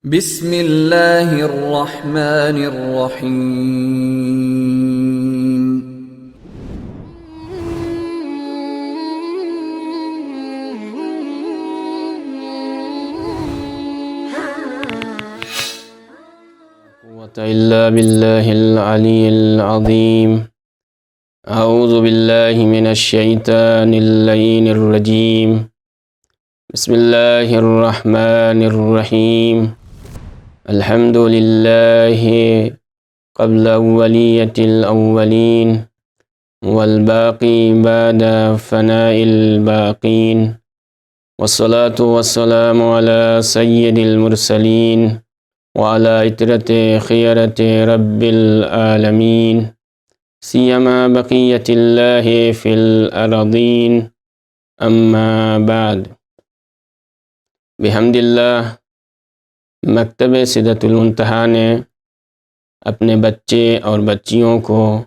بسم اللہ الرحمن الرحیم۔ قوة إلا بالله العلي العظيم. أعوذ بالله من الشيطان اللعين الرجيم. بسم الله الرحمن الرحيم. الحمد لله قبل أولية الأولين والباقي بعد فناء الباقين، والصلاة والسلام على سيد المرسلين وعلى عترة خيرة رب العالمين، سيما بقية الله في الأرضين، أما بعد۔ بحمد اللہ مکتب سدرۃ المنتہیٰ نے اپنے بچے اور بچیوں کو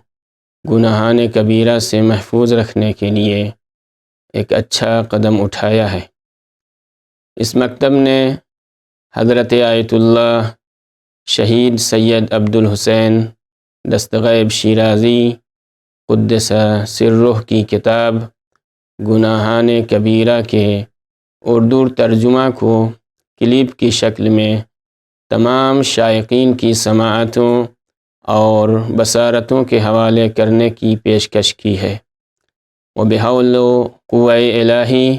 گناہان کبیرہ سے محفوظ رکھنے کے لیے ایک اچھا قدم اٹھایا ہے۔ اس مکتب نے حضرت آیت اللہ شہید سید عبدالحسین دستغیب شیرازی قدس سرہ کی کتاب گناہان کبیرہ کے اردو ترجمہ کو کلپ کی شکل میں تمام شائقین کی سماعتوں اور بصارتوں کے حوالے کرنے کی پیشکش کی ہے۔ وبحول و قوہ الہی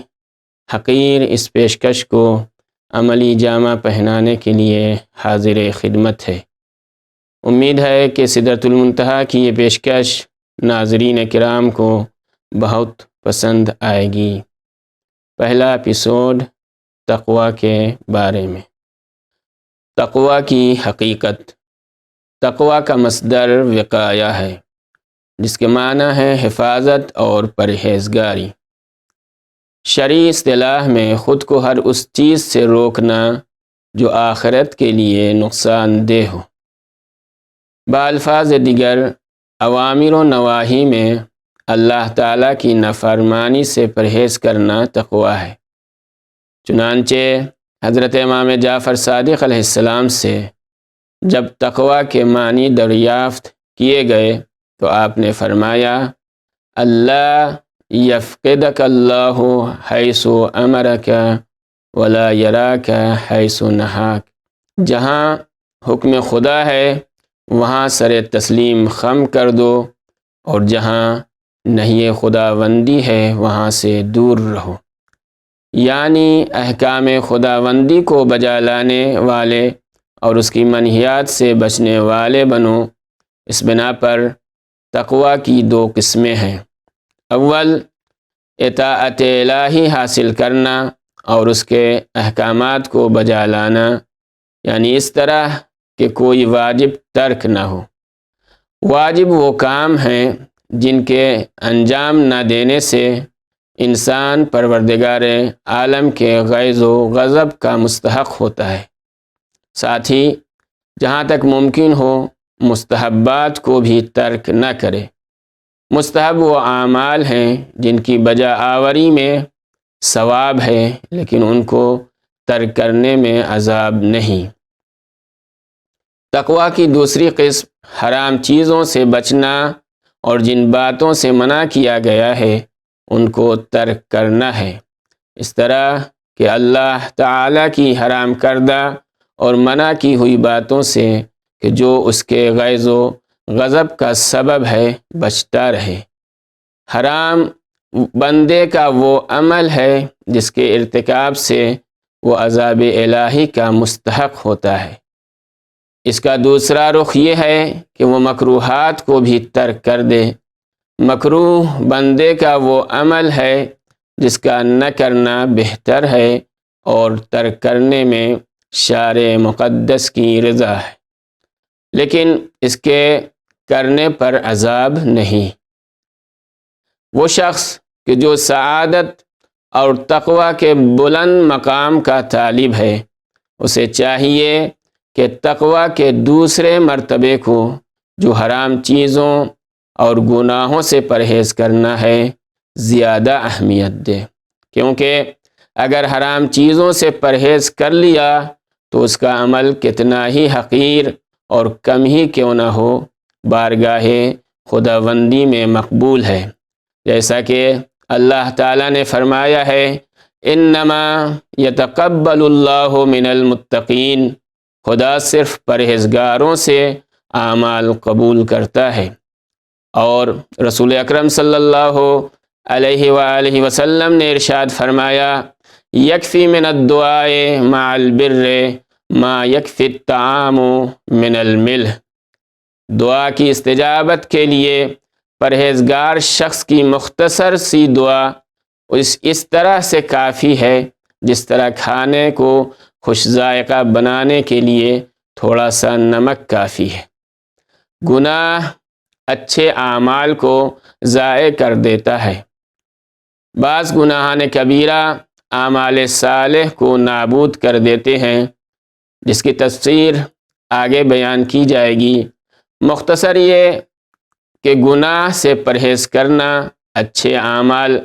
حقیر اس پیشکش کو عملی جامہ پہنانے کے لیے حاضر خدمت ہے۔ امید ہے کہ سدرۃ المنتہیٰ کی یہ پیشکش ناظرین کرام کو بہت پسند آئے گی۔ پہلا ایپیسوڈ تقوی کے بارے میں۔ تقوی کی حقیقت۔ تقوی کا مصدر وقایہ ہے، جس کے معنی ہے حفاظت اور پرہیزگاری۔ شرعی اصطلاح میں خود کو ہر اس چیز سے روکنا جو آخرت کے لیے نقصان دہ ہو۔ بالفاظ دیگر اوامر و نواہی میں اللہ تعالیٰ کی نافرمانی سے پرہیز کرنا تقوی ہے۔ چنانچہ حضرت امام جعفر صادق علیہ السلام سے جب تقوی کے معنی دریافت کیے گئے تو آپ نے فرمایا، اللہ یفقدک اللہ حیث امرک ولا یراک حیث نہاک۔ جہاں حکم خدا ہے وہاں سر تسلیم خم کر دو، اور جہاں نہی خداوندی ہے وہاں سے دور رہو۔ یعنی احکام خداوندی کو بجا لانے والے اور اس کی منہیات سے بچنے والے بنو۔ اس بنا پر تقوی کی دو قسمیں ہیں۔ اول، اطاعت الہی حاصل کرنا اور اس کے احکامات کو بجا لانا، یعنی اس طرح کہ کوئی واجب ترک نہ ہو۔ واجب وہ کام ہیں جن کے انجام نہ دینے سے انسان پروردگار عالم کے غیظ و غضب کا مستحق ہوتا ہے۔ ساتھ ہی جہاں تک ممکن ہو مستحبات کو بھی ترک نہ کرے۔ مستحب وہ اعمال ہیں جن کی بجا آوری میں ثواب ہے لیکن ان کو ترک کرنے میں عذاب نہیں۔ تقوی کی دوسری قسم حرام چیزوں سے بچنا اور جن باتوں سے منع کیا گیا ہے ان کو ترک کرنا ہے، اس طرح کہ اللہ تعالیٰ کی حرام کردہ اور منع کی ہوئی باتوں سے کہ جو اس کے غیظ و غضب کا سبب ہے بچتا رہے۔ حرام بندے کا وہ عمل ہے جس کے ارتکاب سے وہ عذاب الہی کا مستحق ہوتا ہے۔ اس کا دوسرا رخ یہ ہے کہ وہ مکروہات کو بھی ترک کر دے۔ مکروہ بندے کا وہ عمل ہے جس کا نہ کرنا بہتر ہے اور ترک کرنے میں شارع مقدس کی رضا ہے، لیکن اس کے کرنے پر عذاب نہیں۔ وہ شخص کہ جو سعادت اور تقوی کے بلند مقام کا طالب ہے، اسے چاہیے کہ تقوی کے دوسرے مرتبے کو جو حرام چیزوں اور گناہوں سے پرہیز کرنا ہے زیادہ اہمیت دے، کیونکہ اگر حرام چیزوں سے پرہیز کر لیا تو اس کا عمل کتنا ہی حقیر اور کم ہی کیوں نہ ہو، بارگاہ خداوندی میں مقبول ہے۔ جیسا کہ اللہ تعالیٰ نے فرمایا ہے، انما یتقبل اللہ من المتقین، خدا صرف پرہیزگاروں سے اعمال قبول کرتا ہے۔ اور رسول اکرم صلی اللہ علیہ وآلہ وسلم نے ارشاد فرمایا، یکفی من الدعاء مع البر ما یکفی الطعام من الملح، دعا کی استجابت کے لیے پرہیزگار شخص کی مختصر سی دعا اس طرح سے کافی ہے جس طرح کھانے کو خوش ذائقہ بنانے کے لیے تھوڑا سا نمک کافی ہے۔ گناہ اچھے اعمال کو ضائع کر دیتا ہے۔ بعض گناہان کبیرہ اعمال صالح کو نابود کر دیتے ہیں، جس کی تفسیر آگے بیان کی جائے گی۔ مختصر یہ کہ گناہ سے پرہیز کرنا اچھے اعمال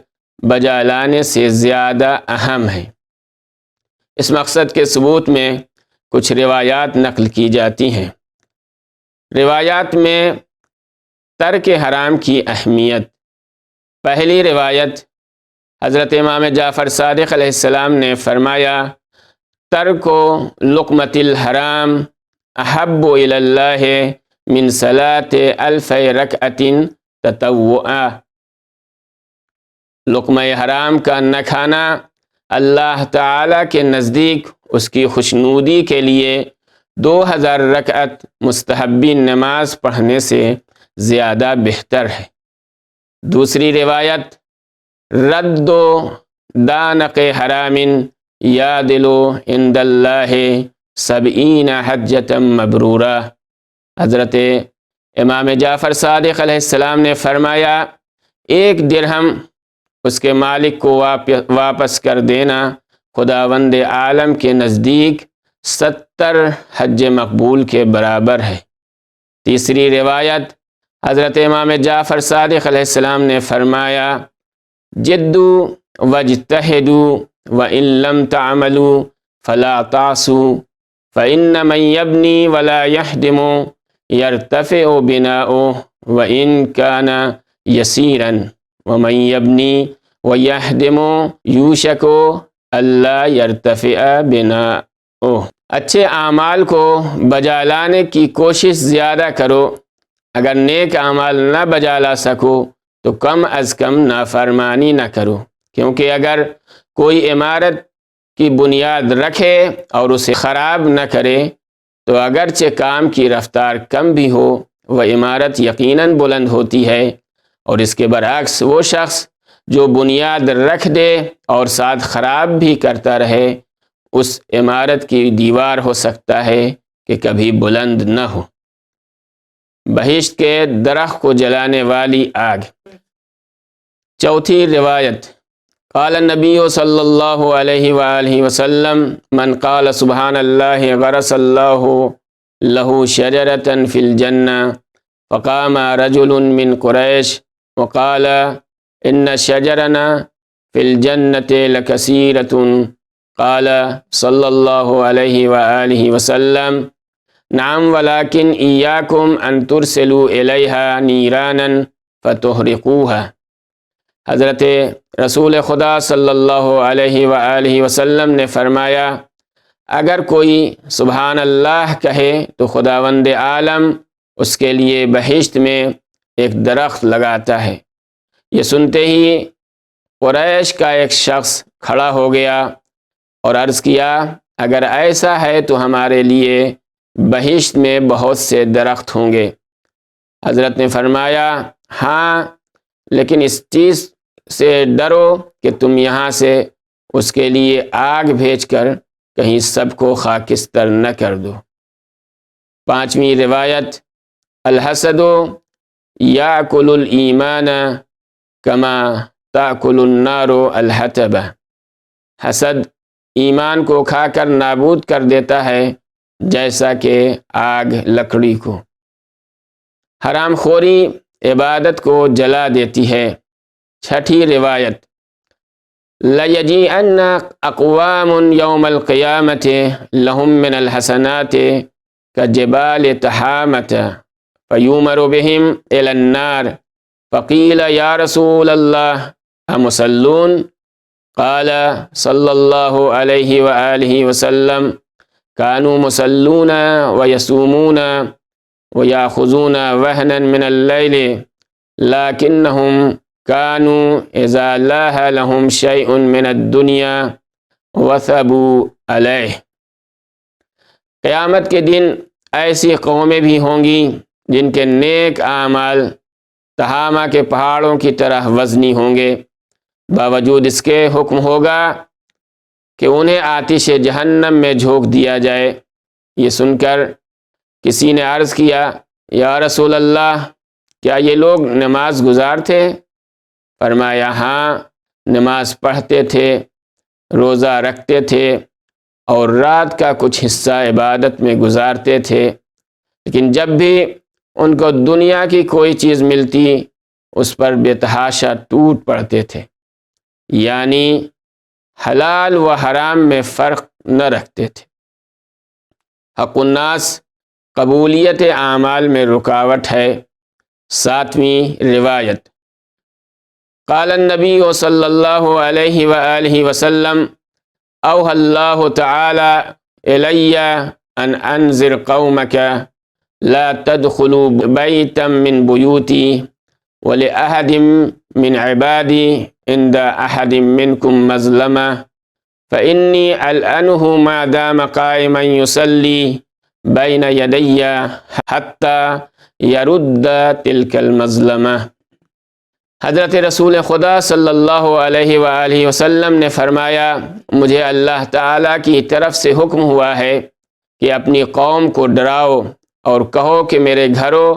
بجا لانے سے زیادہ اہم ہے۔ اس مقصد کے ثبوت میں کچھ روایات نقل کی جاتی ہیں۔ روایات میں ترک حرام کی اہمیت۔ پہلی روایت حضرت امام جعفر صادق علیہ السلام نے فرمایا، ترک لقمۃ الحرام احب الی اللہ من صلاۃ الف رکعۃ تطوعا، لقمہ حرام کا نہ کھانا اللہ تعالیٰ کے نزدیک اس کی خوشنودی کے لیے 2000 رکعت مستحبی نماز پڑھنے سے زیادہ بہتر ہے۔ دوسری روایت، رد دانق حرام یعدل عند اللہ 70 حجۃ مبرورہ، حضرت امام جعفر صادق علیہ السلام نے فرمایا، ایک درہم اس کے مالک کو واپس کر دینا خداوند عالم کے نزدیک 70 حج مقبول کے برابر ہے۔ تیسری روایت، حضرت امام جعفر صادق علیہ السلام نے فرمایا، جدوا واجتہدوا وان لم تعملوا فلا تعصوا فإن من يبني ولا يهدم يرتفع بناؤه وإن كان يسيرا ومن يبني ويهدم يوشك ألا يرتفع بناؤه۔ اچھے اعمال کو بجا لانے کی کوشش زیادہ کرو، اگر نیک اعمال نہ بجا لا سکو تو کم از کم نافرمانی نہ کرو، کیونکہ اگر کوئی عمارت کی بنیاد رکھے اور اسے خراب نہ کرے تو اگرچہ کام کی رفتار کم بھی ہو، وہ عمارت یقیناً بلند ہوتی ہے۔ اور اس کے برعکس وہ شخص جو بنیاد رکھ دے اور ساتھ خراب بھی کرتا رہے، اس عمارت کی دیوار ہو سکتا ہے کہ کبھی بلند نہ ہو۔ بہشت کے درخت کو جلانے والی آگ۔ چوتھی روایت، قال النبی صلی اللہ علیہ وآلہ وسلم، من قال سبحان اللہ غرس اللہ لہ شجرۃ فی الجنہ، فقام رجل من قریش وقال ان شجرنا فی الجنۃ لکثیرۃ، قال صلی اللہ علیہ وآلہ وسلم، نعم ولکن ایاکم ان ترسلوا الیہا نیرانا فتحرقوہا۔ حضرت رسول خدا صلی اللہ علیہ وآلہ وسلم نے فرمایا، اگر کوئی سبحان اللہ کہے تو خداوند عالم اس کے لیے بہشت میں ایک درخت لگاتا ہے۔ یہ سنتے ہی قریش کا ایک شخص کھڑا ہو گیا اور عرض کیا، اگر ایسا ہے تو ہمارے لیے بہشت میں بہت سے درخت ہوں گے۔ حضرت نے فرمایا، ہاں، لیکن اس چیز سے ڈرو کہ تم یہاں سے اس کے لیے آگ بھیج کر کہیں سب کو خاکستر نہ کر دو۔ پانچویں روایت، الحسد یاکل الایمان کما تاکل النار الحطب، حسد ایمان کو کھا کر نابود کر دیتا ہے جیسا کہ آگ لکڑی کو۔ حرام خوری عبادت کو جلا دیتی ہے۔ چھٹی روایت، لَيَجِيئَنَّ أَقْوَامٌ يَوْمَ الْقِيَامَةِ لَهُم مِّنَ الْحَسَنَاتِ كَجِبَالِ تَحَامَةَ فَيُؤْمَرُ بِهِمْ إِلَى النَّارِ فَقِيلَ يَا رَسُولَ اللَّهِ أَمُصَلُّونَ قال صلی اللہ علیہ وآلہ وسلم كانوا مصلون ويصومون ويأخذون وهنا من الليل لكنهم كانوا إذا لاح لهم شيء من الدنيا وثبوا عليه۔ قیامت کے دن ایسی قومیں بھی ہوں گی جن کے نیک اعمال تہامہ کے پہاڑوں کی طرح وزنی ہوں گے، باوجود اس کے حکم ہوگا کہ انہیں آتش جہنم میں جھونک دیا جائے۔ یہ سن کر کسی نے عرض کیا، یا رسول اللہ، کیا یہ لوگ نماز گزار تھے؟ فرمایا، ہاں، نماز پڑھتے تھے، روزہ رکھتے تھے اور رات کا کچھ حصہ عبادت میں گزارتے تھے، لیکن جب بھی ان کو دنیا کی کوئی چیز ملتی اس پر بے تحاشا ٹوٹ پڑتے تھے، یعنی حلال و حرام میں فرق نہ رکھتے تھے۔ حق الناس قبولیت اعمال میں رکاوٹ ہے۔ 7ویں روایت، قال النبی صلی اللہ علیہ وآلہ وسلم اوحى اللہ تعالی الی ان انذر قومک لا تدخلوا بیتا من بیوتی ولأحد من عبادی عند احد منکم مظلمہ فإنی ألعنه ما دام قائما يصلي بین یدی حتی یرد تلک المظلمہ۔ حضرت رسول خدا صلی اللہ علیہ وآلہ وسلم نے فرمایا، مجھے اللہ تعالیٰ کی طرف سے حکم ہوا ہے کہ اپنی قوم کو ڈراؤ اور کہو کہ میرے گھروں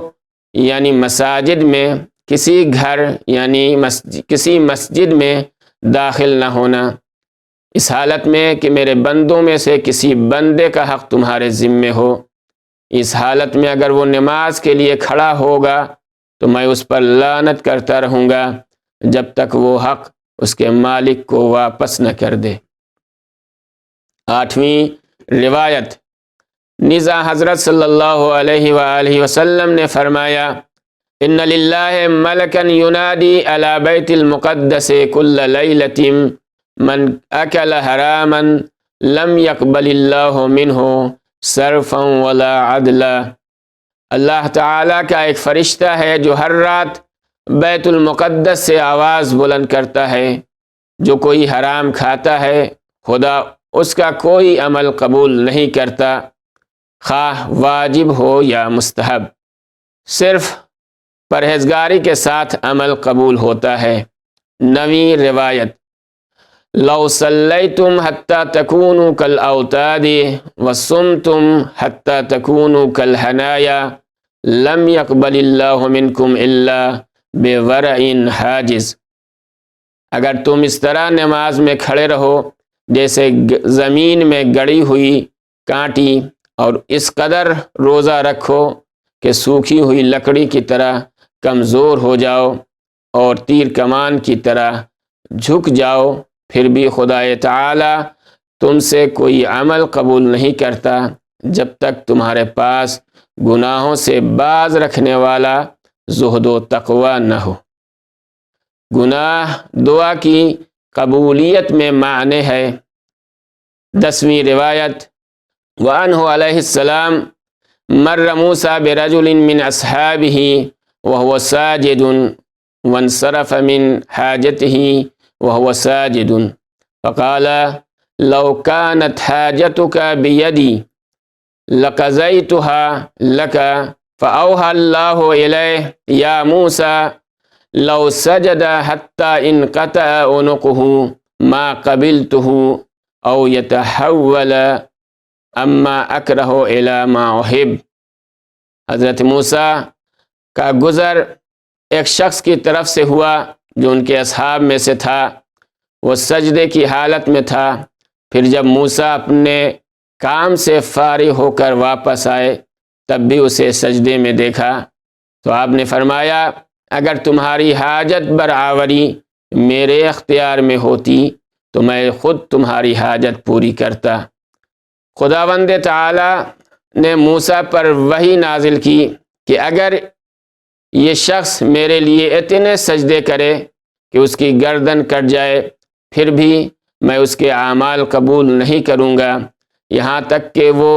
یعنی مساجد میں کسی گھر یعنی کسی مسجد میں داخل نہ ہونا، اس حالت میں کہ میرے بندوں میں سے کسی بندے کا حق تمہارے ذمے ہو۔ اس حالت میں اگر وہ نماز کے لیے کھڑا ہوگا تو میں اس پر لعنت کرتا رہوں گا جب تک وہ حق اس کے مالک کو واپس نہ کر دے۔ 8ویں روایت، نزا حضرت صلی اللہ علیہ وآلہ وسلم نے فرمایا، ان للہ ملکا ینادی علی بیت المقدس کل لیلۃ من اکل حراما لم یقبل اللہ منہ صرفا ولا عدلا۔ اللہ تعالیٰ کا ایک فرشتہ ہے جو ہر رات بیت المقدس سے آواز بلند کرتا ہے، جو کوئی حرام کھاتا ہے خدا اس کا کوئی عمل قبول نہیں کرتا، خواہ واجب ہو یا مستحب، صرف پرہیزگاری کے ساتھ عمل قبول ہوتا ہے۔ 9ویں روایت، لو صلیتم حتی تکونوا کالاوتاد وصمتم حتی تکونوا کالحنایا لم یقبل اللہ منکم الا بورع حاجز۔ اگر تم اس طرح نماز میں کھڑے رہو جیسے زمین میں گڑی ہوئی کانٹی، اور اس قدر روزہ رکھو کہ سوکھی ہوئی لکڑی کی طرح کمزور ہو جاؤ اور تیر کمان کی طرح جھک جاؤ، پھر بھی خدا تعالی تم سے کوئی عمل قبول نہیں کرتا جب تک تمہارے پاس گناہوں سے باز رکھنے والا زہد و تقوی نہ ہو۔ گناہ دعا کی قبولیت میں معنی ہے۔ 10ویں روایت، وعنہ علیہ السلام مر موسیٰ برجل من اصحابہ وهو ساجد وانصرف من حاجته وهو ساجد فقال لو كانت حاجتك بيدي لقضيتها لك فأوحى الله إليه يا موسى لو سجد حتى انقطع عنقه ما قبلته أو يتحول اما اکرہ الی ما احب۔ حضرت موسیٰ کا گزر ایک شخص کی طرف سے ہوا جو ان کے اصحاب میں سے تھا، وہ سجدے کی حالت میں تھا۔ پھر جب موسیٰ اپنے کام سے فارغ ہو کر واپس آئے تب بھی اسے سجدے میں دیکھا تو آپ نے فرمایا، اگر تمہاری حاجت برآوری میرے اختیار میں ہوتی تو میں خود تمہاری حاجت پوری کرتا۔ خداوند تعالی نے موسیٰ پر وحی نازل کی کہ اگر یہ شخص میرے لیے اتنے سجدے کرے کہ اس کی گردن کٹ جائے، پھر بھی میں اس کے اعمال قبول نہیں کروں گا، یہاں تک کہ وہ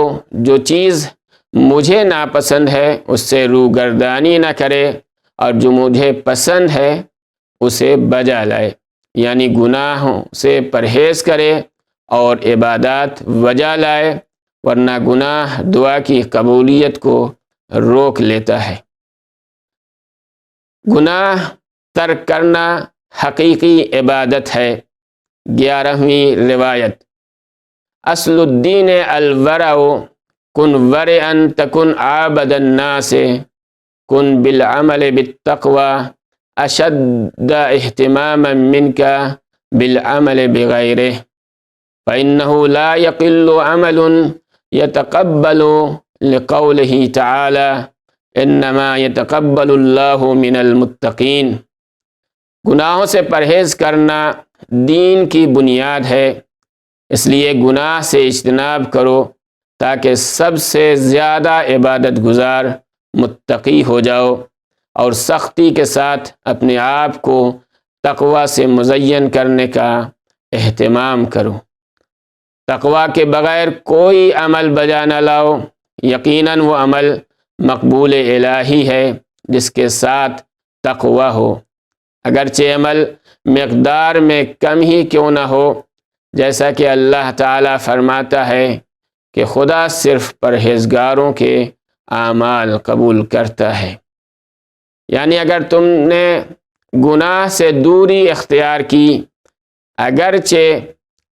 جو چیز مجھے ناپسند ہے اس سے روگردانی نہ کرے، اور جو مجھے پسند ہے اسے بجا لائے، یعنی گناہوں سے پرہیز کرے اور عبادات بجا لائے، ورنہ گناہ دعا کی قبولیت کو روک لیتا ہے۔ گناہ ترک کرنا حقیقی عبادت ہے۔ 11ویں روایت، اصل الدین الورع کن ورعا تکن عابد الناس کن بالعمل بالتقوی اشد اہتماما منک بالعمل بغیرہ فإنه لا يقل عمل يتقبل لقوله تعالی انما يتقبل اللہ من المتقین۔ گناہوں سے پرہیز کرنا دین کی بنیاد ہے، اس لیے گناہ سے اجتناب کرو تاکہ سب سے زیادہ عبادت گزار متقی ہو جاؤ، اور سختی کے ساتھ اپنے آپ کو تقوی سے مزین کرنے کا اہتمام کرو۔ تقوی کے بغیر کوئی عمل بجا نہ لاؤ، یقیناً وہ عمل مقبول الہی ہے جس کے ساتھ تقوی ہو، اگرچہ عمل مقدار میں کم ہی کیوں نہ ہو، جیسا کہ اللہ تعالیٰ فرماتا ہے کہ خدا صرف پرہیزگاروں کے اعمال قبول کرتا ہے۔ یعنی اگر تم نے گناہ سے دوری اختیار کی، اگرچہ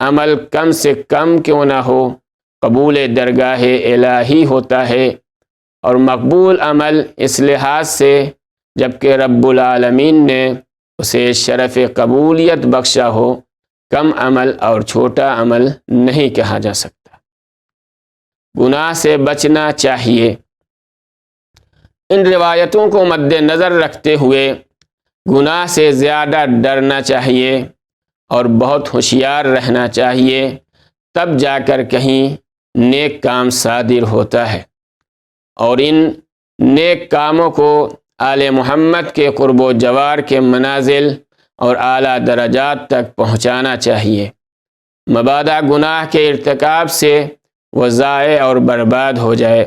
عمل کم سے کم کیوں نہ ہو، قبول درگاہ الہی ہوتا ہے، اور مقبول عمل اس لحاظ سے جبکہ رب العالمین نے اسے شرف قبولیت بخشا ہو، کم عمل اور چھوٹا عمل نہیں کہا جا سکتا۔ گناہ سے بچنا چاہیے۔ ان روایتوں کو مد نظر رکھتے ہوئے گناہ سے زیادہ ڈرنا چاہیے اور بہت ہوشیار رہنا چاہیے، تب جا کر کہیں نیک کام صادر ہوتا ہے، اور ان نیک کاموں کو آل محمد کے قرب و جوار کے منازل اور اعلیٰ درجات تک پہنچانا چاہیے، مبادا گناہ کے ارتکاب سے وہ ضائع اور برباد ہو جائے۔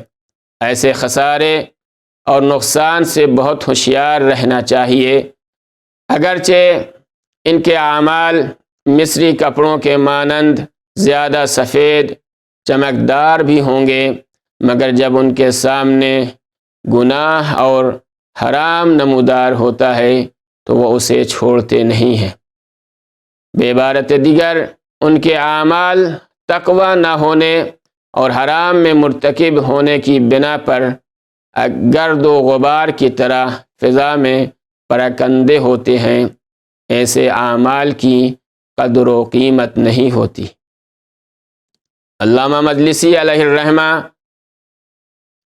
ایسے خسارے اور نقصان سے بہت ہوشیار رہنا چاہیے۔ اگرچہ ان کے اعمال مصری کپڑوں کے مانند زیادہ سفید چمکدار بھی ہوں گے، مگر جب ان کے سامنے گناہ اور حرام نمودار ہوتا ہے تو وہ اسے چھوڑتے نہیں ہیں۔ بعبارت دیگر ان کے اعمال تقوی نہ ہونے اور حرام میں مرتکب ہونے کی بنا پر گرد و غبار کی طرح فضا میں پراکندے ہوتے ہیں، ایسے اعمال کی قدر و قیمت نہیں ہوتی۔ علامہ مجلسی علیہ الرحمہ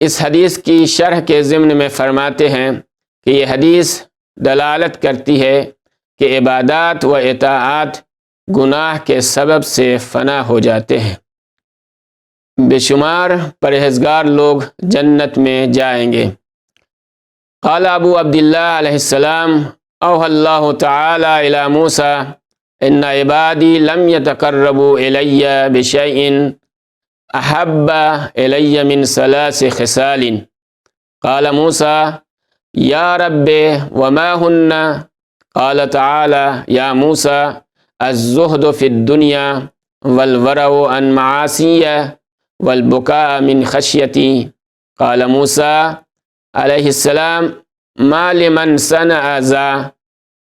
اس حدیث کی شرح کے ضمن میں فرماتے ہیں کہ یہ حدیث دلالت کرتی ہے کہ عبادات و اطاعات گناہ کے سبب سے فنا ہو جاتے ہیں۔ بے شمار پرہیزگار لوگ جنت میں جائیں گے۔ قال ابو عبداللہ علیہ السلام اوحى اللہ تعالی الی موسیٰ ان عبادی لم يتقربوا الی بشیء احب الی من 3 خصال قال موسیٰ یا رب وما ہن قال تعالی یا موسیٰ الزہد فی الدنیا والورع عن معاصی والبکاء من خشیتی قال موسیٰ علیہ السلام ما لمن صنع ذا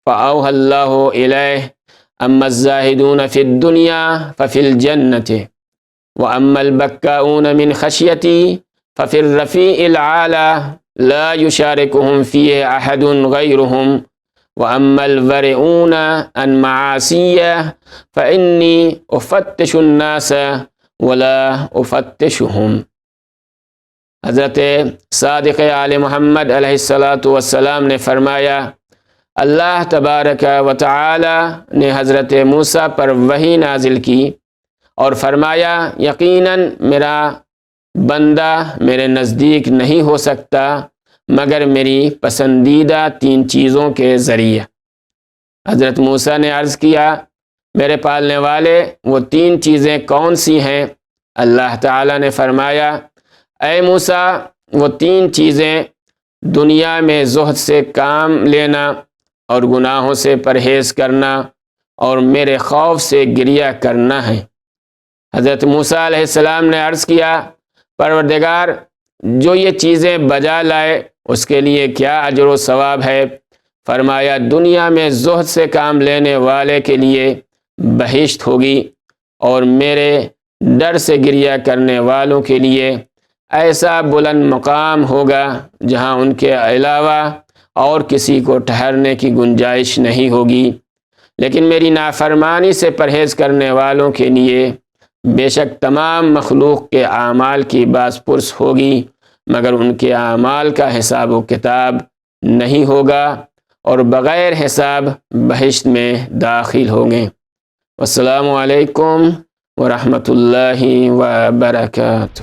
فأوحى اللہ الیہ اما الزاہدون فی الدنیا ففی الجنت واما البکاؤن من خشیتی ففی الرفیع العالی لا یشارکہم فیہ احد غیرہم واما الورعون عن معاصی فانی افتش الناس ولا افتشہم۔ حضرت صادق آل محمد علیہ الصلاۃ والسلام نے فرمایا، اللہ تبارک و تعالی نے حضرت موسیٰ پر وحی نازل کی اور فرمایا یقیناً میرا بندہ میرے نزدیک نہیں ہو سکتا مگر میری پسندیدہ 3 چیزوں کے ذریعے۔ حضرت موسیٰ نے عرض کیا میرے پالنے والے وہ 3 چیزیں کون سی ہیں؟ اللہ تعالیٰ نے فرمایا اے موسیٰ وہ 3 چیزیں دنیا میں زہد سے کام لینا اور گناہوں سے پرہیز کرنا اور میرے خوف سے گریہ کرنا ہے۔ حضرت موسیٰ علیہ السلام نے عرض کیا پروردگار جو یہ چیزیں بجا لائے اس کے لیے کیا اجر و ثواب ہے؟ فرمایا دنیا میں زہد سے کام لینے والے کے لیے بہشت ہوگی اور میرے ڈر سے گریہ کرنے والوں کے لیے ایسا بلند مقام ہوگا جہاں ان کے علاوہ اور کسی کو ٹھہرنے کی گنجائش نہیں ہوگی۔ لیکن میری نافرمانی سے پرہیز کرنے والوں کے لیے بے شک تمام مخلوق کے اعمال کی باز پرس ہوگی مگر ان کے اعمال کا حساب و کتاب نہیں ہوگا اور بغیر حساب بہشت میں داخل ہوں گے۔ السلام علیکم ورحمۃ اللہ وبرکاتہ۔